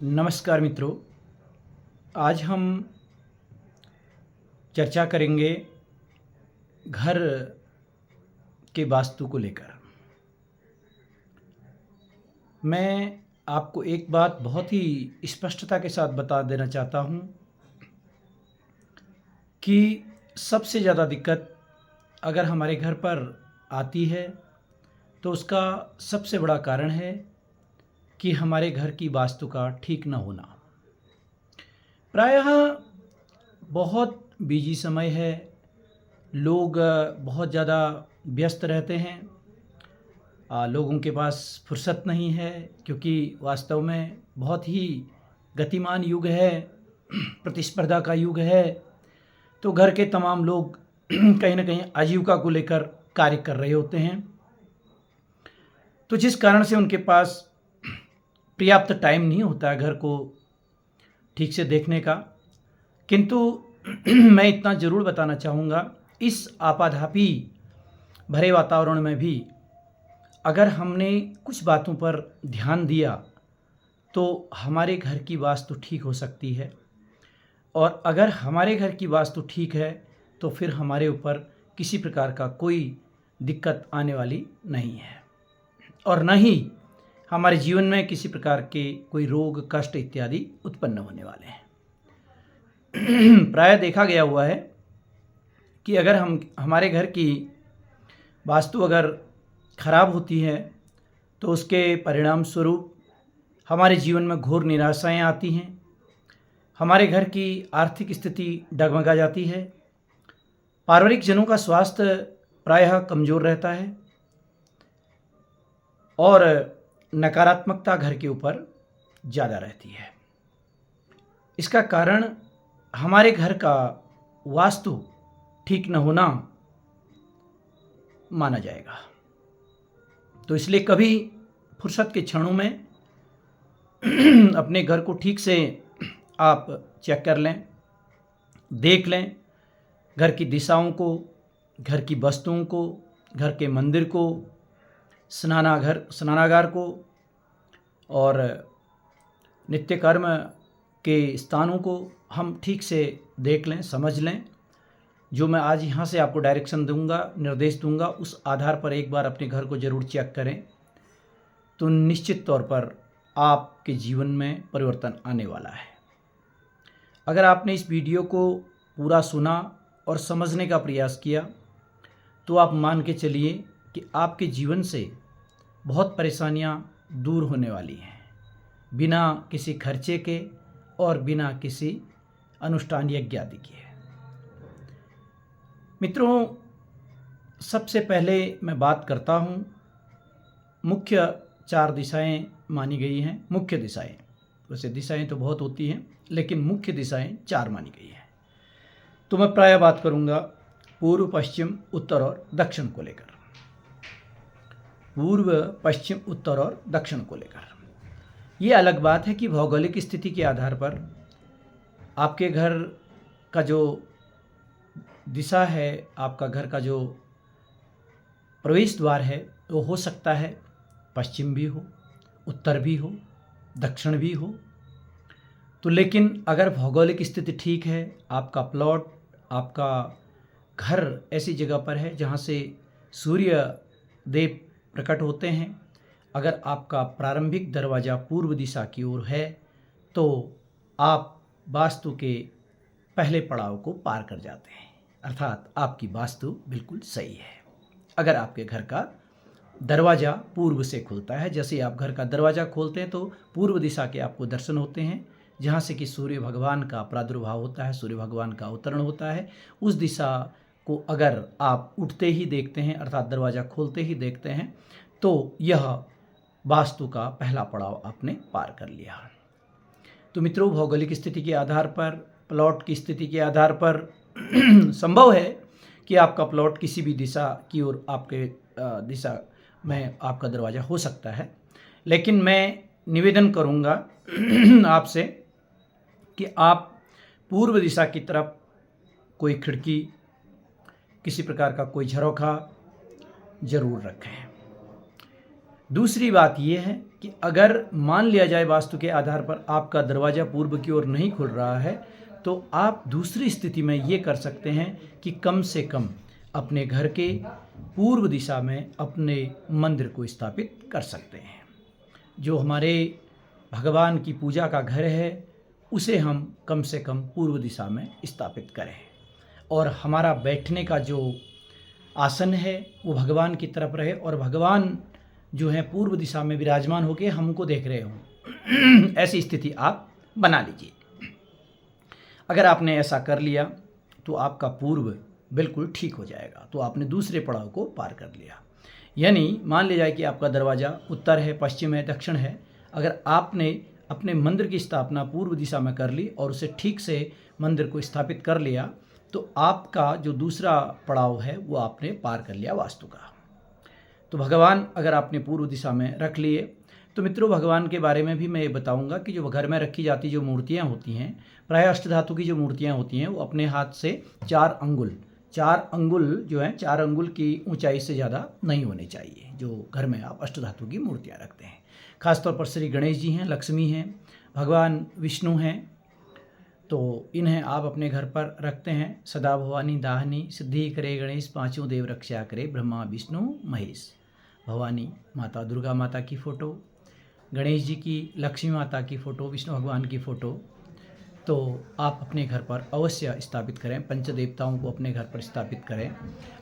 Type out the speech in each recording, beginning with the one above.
नमस्कार मित्रों, आज हम चर्चा करेंगे घर के वास्तु को लेकर। मैं आपको एक बात बहुत ही स्पष्टता के साथ बता देना चाहता हूँ कि सबसे ज़्यादा दिक्कत अगर हमारे घर पर आती है तो उसका सबसे बड़ा कारण है कि हमारे घर की वास्तु का ठीक न होना। प्रायः बहुत बिजी समय है, लोग बहुत ज़्यादा व्यस्त रहते हैं, लोगों के पास फुर्सत नहीं है क्योंकि वास्तव में बहुत ही गतिमान युग है, प्रतिस्पर्धा का युग है। तो घर के तमाम लोग कहीं ना कहीं आजीविका को लेकर कार्य कर रहे होते हैं, तो जिस कारण से उनके पास पर्याप्त टाइम नहीं होता है घर को ठीक से देखने का। किंतु मैं इतना ज़रूर बताना चाहूँगा, इस आपाधापी भरे वातावरण में भी अगर हमने कुछ बातों पर ध्यान दिया तो हमारे घर की वास्तु ठीक हो सकती है। और अगर हमारे घर की वास्तु ठीक है तो फिर हमारे ऊपर किसी प्रकार का कोई दिक्कत आने वाली नहीं है और न ही हमारे जीवन में किसी प्रकार के कोई रोग कष्ट इत्यादि उत्पन्न होने वाले हैं। प्रायः देखा गया हुआ है कि अगर हमारे घर की वास्तु अगर खराब होती है तो उसके परिणाम स्वरूप हमारे जीवन में घोर निराशाएं आती हैं, हमारे घर की आर्थिक स्थिति डगमगा जाती है, पारिवारिक जनों का स्वास्थ्य प्रायः कमज़ोर रहता है और नकारात्मकता घर के ऊपर ज़्यादा रहती है। इसका कारण हमारे घर का वास्तु ठीक न होना माना जाएगा। तो इसलिए कभी फुर्सत के क्षणों में अपने घर को ठीक से आप चेक कर लें, देख लें, घर की दिशाओं को, घर की वस्तुओं को, घर के मंदिर को, स्नानागार को और नित्य कर्म के स्थानों को हम ठीक से देख लें, समझ लें। जो मैं आज यहाँ से आपको डायरेक्शन दूंगा, निर्देश दूंगा, उस आधार पर एक बार अपने घर को ज़रूर चेक करें, तो निश्चित तौर पर आपके जीवन में परिवर्तन आने वाला है। अगर आपने इस वीडियो को पूरा सुना और समझने का प्रयास किया तो आप मान के चलिए कि आपके जीवन से बहुत परेशानियां दूर होने वाली हैं, बिना किसी खर्चे के और बिना किसी अनुष्ठान यज्ञ आदि के। मित्रों, सबसे पहले मैं बात करता हूँ, मुख्य 4 दिशाएं मानी गई हैं। मुख्य दिशाएं, वैसे दिशाएं तो बहुत होती हैं लेकिन मुख्य दिशाएं 4 मानी गई हैं। तो मैं प्रायः बात करूँगा पूर्व, पश्चिम, उत्तर और दक्षिण को लेकर। पूर्व, पश्चिम, उत्तर और दक्षिण को लेकर ये अलग बात है कि भौगोलिक स्थिति के आधार पर आपके घर का जो दिशा है, आपका घर का जो प्रवेश द्वार है, वो हो सकता है पश्चिम भी हो, उत्तर भी हो, दक्षिण भी हो। तो लेकिन अगर भौगोलिक स्थिति ठीक है, आपका प्लॉट, आपका घर ऐसी जगह पर है जहाँ से सूर्य देव प्रकट होते हैं, अगर आपका प्रारंभिक दरवाज़ा पूर्व दिशा की ओर है तो आप वास्तु के पहले पड़ाव को पार कर जाते हैं, अर्थात आपकी वास्तु बिल्कुल सही है। अगर आपके घर का दरवाज़ा पूर्व से खुलता है, जैसे आप घर का दरवाज़ा खोलते हैं तो पूर्व दिशा के आपको दर्शन होते हैं, जहाँ से कि सूर्य भगवान का प्रादुर्भाव होता है, सूर्य भगवान का अवतरण होता है। उस दिशा को अगर आप उठते ही देखते हैं, अर्थात दरवाज़ा खोलते ही देखते हैं, तो यह वास्तु का पहला पड़ाव आपने पार कर लिया। तो मित्रों, भौगोलिक स्थिति के आधार पर, प्लॉट की स्थिति के आधार पर संभव है कि आपका प्लॉट किसी भी दिशा की ओर, आपके दिशा में आपका दरवाज़ा हो सकता है। लेकिन मैं निवेदन करूँगा आपसे कि आप पूर्व दिशा की तरफ कोई खिड़की, किसी प्रकार का कोई झरोखा ज़रूर रखें। दूसरी बात यह है कि अगर मान लिया जाए वास्तु के आधार पर आपका दरवाज़ा पूर्व की ओर नहीं खुल रहा है, तो आप दूसरी स्थिति में ये कर सकते हैं कि कम से कम अपने घर के पूर्व दिशा में अपने मंदिर को स्थापित कर सकते हैं। जो हमारे भगवान की पूजा का घर है, उसे हम कम से कम पूर्व दिशा में स्थापित करें, और हमारा बैठने का जो आसन है वो भगवान की तरफ रहे, और भगवान जो है पूर्व दिशा में विराजमान होकर हमको देख रहे हों। ऐसी स्थिति आप बना लीजिए। अगर आपने ऐसा कर लिया तो आपका पूर्व बिल्कुल ठीक हो जाएगा, तो आपने दूसरे पड़ाव को पार कर लिया। यानी मान लिया जाए कि आपका दरवाज़ा उत्तर है, पश्चिम है, दक्षिण है। अगर आपने अपने मंदिर की स्थापना पूर्व दिशा में कर ली और उसे ठीक से मंदिर को स्थापित कर लिया, तो आपका जो दूसरा पड़ाव है वो आपने पार कर लिया वास्तु का। तो भगवान अगर आपने पूर्व दिशा में रख लिए, तो मित्रों भगवान के बारे में भी मैं ये बताऊंगा कि जो घर में रखी जाती जो मूर्तियां होती हैं, प्राय अष्टधातु की जो मूर्तियां होती हैं, वो अपने हाथ से 4 अंगुल जो है 4 अंगुल की ऊंचाई से ज़्यादा नहीं होने चाहिए, जो घर में आप अष्टधातु की मूर्तियां रखते हैं। खासतौर पर श्री गणेश जी हैं, लक्ष्मी हैं, भगवान विष्णु हैं, तो इन्हें आप अपने घर पर रखते हैं। सदा भवानी दाहनी सिद्धि करे गणेश, पांचों देव रक्षा करे ब्रह्मा विष्णु महेश। भवानी माता दुर्गा माता की फ़ोटो, गणेश जी की, लक्ष्मी माता की फ़ोटो, विष्णु भगवान की फ़ोटो, तो आप अपने घर पर अवश्य स्थापित करें। पंचदेवताओं को अपने घर पर स्थापित करें,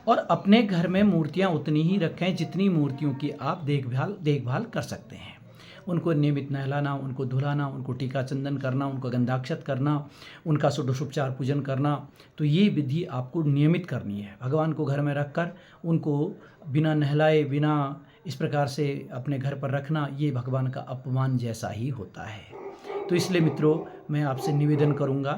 और अपने घर में मूर्तियां उतनी ही रखें जितनी मूर्तियों की आप देखभाल कर सकते हैं। उनको नियमित नहलाना, उनको धुलाना, उनको टीका चंदन करना, उनको गंधाक्षत करना, उनका षोडशोपचार पूजन करना, तो ये विधि आपको नियमित करनी है। भगवान को घर में रखकर उनको बिना नहलाए, बिना इस प्रकार से अपने घर पर रखना, ये भगवान का अपमान जैसा ही होता है। तो इसलिए मित्रों, मैं आपसे निवेदन करूंगा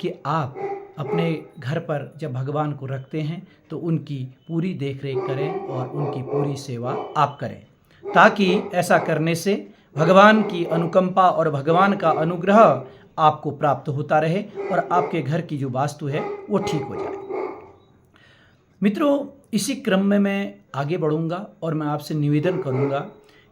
कि आप अपने घर पर जब भगवान को रखते हैं तो उनकी पूरी देखरेख करें और उनकी पूरी सेवा आप करें, ताकि ऐसा करने से भगवान की अनुकंपा और भगवान का अनुग्रह आपको प्राप्त होता रहे और आपके घर की जो वास्तु है वो ठीक हो जाए। मित्रों, इसी क्रम में मैं आगे बढ़ूंगा और मैं आपसे निवेदन करूंगा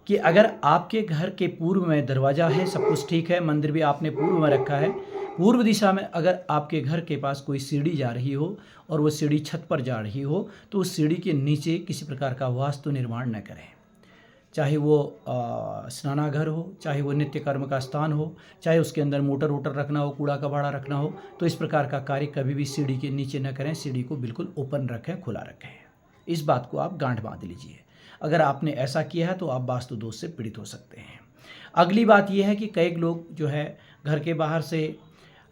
कि अगर आपके घर के पूर्व में दरवाज़ा है, सब कुछ ठीक है, मंदिर भी आपने पूर्व में रखा है, पूर्व दिशा में अगर आपके घर के पास कोई सीढ़ी जा रही हो और वो सीढ़ी छत पर जा रही हो, तो उस सीढ़ी के नीचे किसी प्रकार का वास्तु निर्माण न करें। चाहे वो स्नानाघर हो, चाहे वो नित्य कर्म का स्थान हो, चाहे उसके अंदर मोटर वोटर रखना हो, कूड़ा कबाड़ा रखना हो, तो इस प्रकार का कार्य कभी भी सीढ़ी के नीचे न करें। सीढ़ी को बिल्कुल ओपन रखें, खुला रखें। इस बात को आप गांठ बांध लीजिए। अगर आपने ऐसा किया है तो आप वास्तु दोष से पीड़ित हो सकते हैं। अगली बात यह है कि कई लोग जो है घर के बाहर से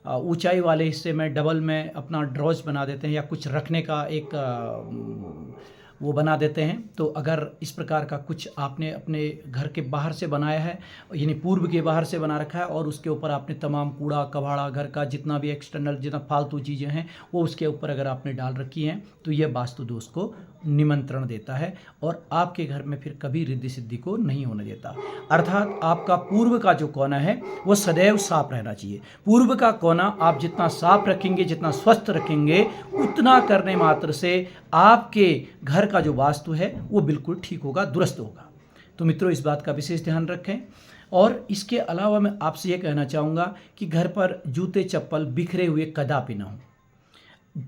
ऊंचाई वाले हिस्से में डबल में अपना ड्रॉज बना देते हैं या कुछ रखने का एक वो बना देते हैं। तो अगर इस प्रकार का कुछ आपने अपने घर के बाहर से बनाया है, यानी पूर्व के बाहर से बना रखा है, और उसके ऊपर आपने तमाम कूड़ा कबाड़ा घर का जितना भी एक्सटर्नल जितना फालतू चीज़ें हैं वो उसके ऊपर अगर आपने डाल रखी हैं, तो यह वास्तु दोष को निमंत्रण देता है और आपके घर में फिर कभी रिद्धि सिद्धि को नहीं होने देता। अर्थात आपका पूर्व का जो कोना है वो सदैव साफ रहना चाहिए। पूर्व का कोना आप जितना साफ रखेंगे, जितना स्वस्थ रखेंगे, उतना करने मात्र से आपके घर का जो वास्तु है वो बिल्कुल ठीक होगा, दुरुस्त होगा। तो मित्रों, इस बात का विशेष ध्यान रखें। और इसके अलावा मैं आपसे ये कहना चाहूँगा कि घर पर जूते चप्पल बिखरे हुए कदापि ना हो।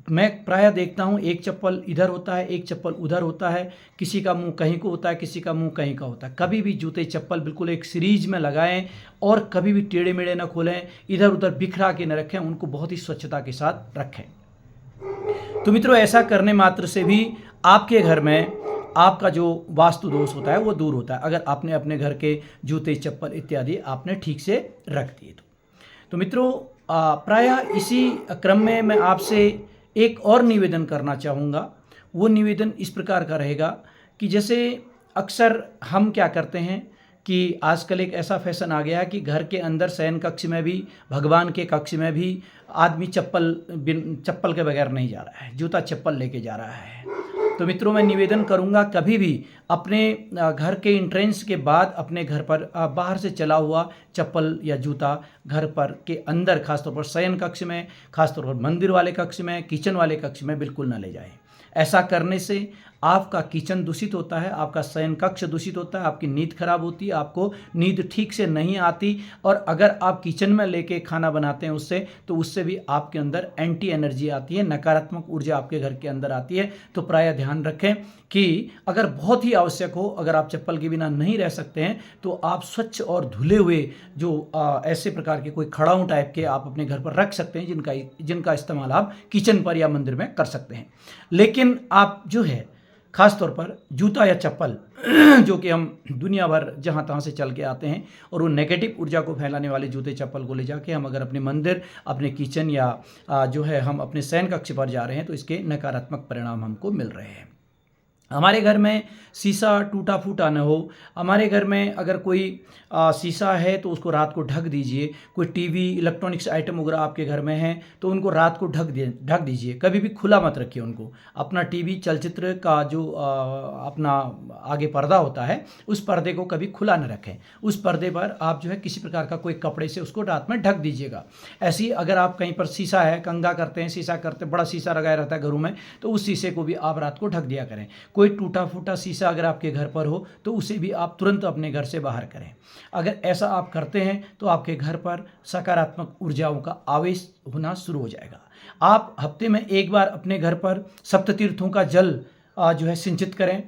मैं प्रायः देखता हूँ एक चप्पल इधर होता है, एक चप्पल उधर होता है, किसी का मुंह कहीं को होता है, किसी का मुंह कहीं का होता है। कभी भी जूते चप्पल बिल्कुल एक सीरीज में लगाएं और कभी भी टेढ़े मेढ़े न खोलें, इधर उधर बिखरा के न रखें, उनको बहुत ही स्वच्छता के साथ रखें। तो मित्रों, ऐसा करने मात्र से भी आपके घर में आपका जो वास्तु दोष होता है वो दूर होता है, अगर आपने अपने घर के जूते चप्पल इत्यादि आपने ठीक से रख दिए तो मित्रों, प्रायः इसी क्रम में मैं आपसे एक और निवेदन करना चाहूँगा। वो निवेदन इस प्रकार का रहेगा कि जैसे अक्सर हम क्या करते हैं कि आजकल एक ऐसा फैशन आ गया है कि घर के अंदर शयन कक्ष में भी, भगवान के कक्ष में भी आदमी चप्पल के बगैर नहीं जा रहा है, जूता चप्पल लेके जा रहा है। तो मित्रों, मैं निवेदन करूंगा कभी भी अपने घर के एंट्रेंस के बाद अपने घर पर बाहर से चला हुआ चप्पल या जूता घर पर के अंदर, खासतौर पर शयन कक्ष में, खासतौर पर मंदिर वाले कक्ष में, किचन वाले कक्ष में बिल्कुल न ले जाएं। ऐसा करने से आपका किचन दूषित होता है, आपका शयन कक्ष दूषित होता है, आपकी नींद खराब होती है, आपको नींद ठीक से नहीं आती। और अगर आप किचन में लेके खाना बनाते हैं उससे, तो उससे भी आपके अंदर एंटी एनर्जी आती है, नकारात्मक ऊर्जा आपके घर के अंदर आती है। तो प्रायः ध्यान रखें कि अगर बहुत ही आवश्यक हो, अगर आप चप्पल के बिना नहीं रह सकते हैं, तो आप स्वच्छ और धुले हुए जो ऐसे प्रकार के कोई खड़ाऊं टाइप के आप अपने घर पर रख सकते हैं, जिनका इस्तेमाल आप किचन पर या मंदिर में कर सकते हैं। लेकिन आप जो है खास तौर पर जूता या चप्पल जो कि हम दुनिया भर जहाँ तहाँ से चल के आते हैं, और वो नेगेटिव ऊर्जा को फैलाने वाले जूते चप्पल को ले जाके हम अगर अपने मंदिर, अपने किचन या जो है हम अपने शयन कक्ष पर जा रहे हैं, तो इसके नकारात्मक परिणाम हमको मिल रहे हैं। हमारे घर में शीशा टूटा फूटा न हो। हमारे घर में अगर कोई शीशा है तो उसको रात को ढक दीजिए। कोई टीवी, इलेक्ट्रॉनिक्स आइटम वगैरह आपके घर में हैं तो उनको रात को ढक दीजिए। कभी भी खुला मत रखिए उनको। अपना टीवी, चलचित्र का जो अपना आगे पर्दा होता है, उस पर्दे को कभी खुला न रखें। उस पर्दे पर आप जो है किसी प्रकार का कोई कपड़े से उसको रात में ढक दीजिएगा। ऐसी अगर आप कहीं पर शीशा है, कंघा करते हैं, शीशा करते, बड़ा शीशा लगाया रहता है घरों में, तो उस शीशे को भी आप रात को ढक दिया करें। कोई टूटा फूटा शीशा अगर आपके घर पर हो तो उसे भी आप तुरंत अपने घर से बाहर करें। अगर ऐसा आप करते हैं तो आपके घर पर सकारात्मक ऊर्जाओं का आवेश होना शुरू हो जाएगा। आप हफ्ते में एक बार अपने घर पर सप्ततीर्थों का जल जो है सिंचित करें।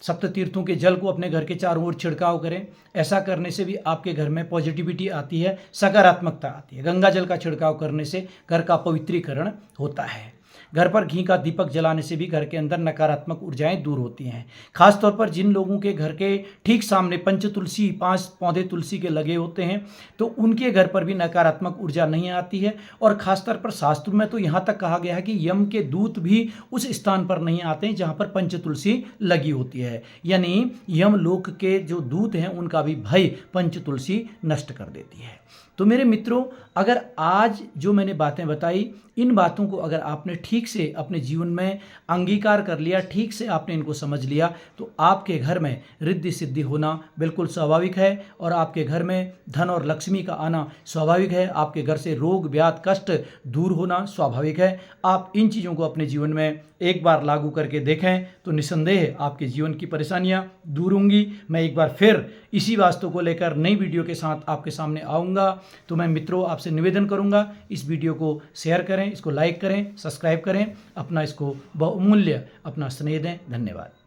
सप्ततीर्थों के जल को अपने घर के चारों ओर छिड़काव करें। ऐसा करने से भी आपके घर में पॉजिटिविटी आती है, सकारात्मकता आती है। गंगा जल का छिड़काव करने से घर का पवित्रीकरण होता है। घर पर घी का दीपक जलाने से भी घर के अंदर नकारात्मक ऊर्जाएं दूर होती हैं। खासतौर पर जिन लोगों के घर के ठीक सामने पंच तुलसी, 5 पौधे तुलसी के लगे होते हैं, तो उनके घर पर भी नकारात्मक ऊर्जा नहीं आती है। और खासतौर पर शास्त्र में तो यहाँ तक कहा गया है कि यम के दूत भी उस स्थान पर नहीं आते हैं जहाँ पर पंच तुलसी लगी होती है। यानी यम लोक के जो दूत हैं उनका भी भय पंच तुलसी नष्ट कर देती है। तो मेरे मित्रों, अगर आज जो मैंने बातें बताई, इन बातों को अगर आपने ठीक से अपने जीवन में अंगीकार कर लिया, ठीक से आपने इनको समझ लिया, तो आपके घर में रिद्धि सिद्धि होना बिल्कुल स्वाभाविक है। और आपके घर में धन और लक्ष्मी का आना स्वाभाविक है। आपके घर से रोग व्याध कष्ट दूर होना स्वाभाविक है। आप इन चीज़ों को अपने जीवन में एक बार लागू करके देखें तो निसंदेह आपके जीवन की परेशानियां दूर होंगी। मैं एक बार फिर इसी वास्तु को लेकर नई वीडियो के साथ आपके सामने आऊँगा। तो मैं मित्रों आपसे निवेदन करूँगा, इस वीडियो को शेयर करें, इसको लाइक करें, सब्सक्राइब करें, अपना इसको बहुमूल्य अपना स्नेह दें। धन्यवाद।